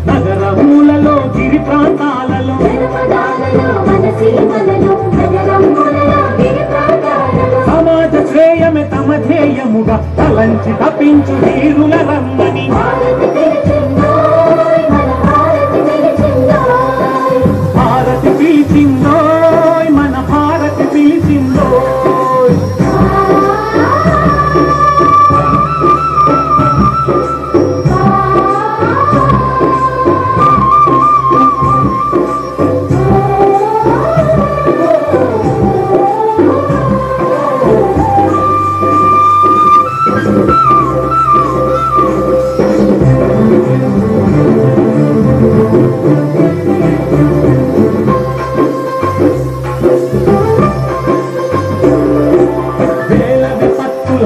నగరములలో గిరి ప్రాంతాలలో సమాజ శ్రేయమే తమ ధ్యేయముగా తలంచి తప్పించు వీరుల రమ్మని భారతి పిలిచిందోయ్ మన భారతి పిలిచిందోయ్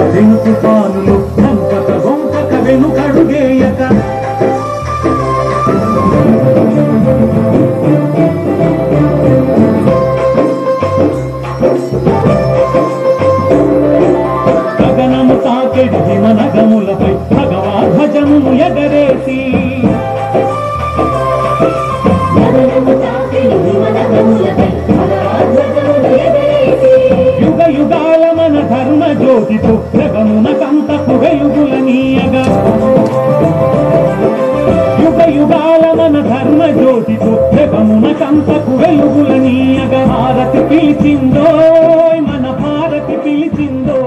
వెనుకు పానులు గొంపక గొంపక వెనుకడుగేయక గగనము తాకెడి హిమనగములపై భగవాధ్వజమును ఎగరేసి యుగ యుగాల మన ధర్మ జ్యోతితో జగమునకంతకు వెలుగులనీయగా యుగ యుగాల మన ధర్మ జ్యోతితో జగమునకంతకు వెలుగులనీయగా భారతి పిలిచిందోయ్ మన భారతి పిలిచిందో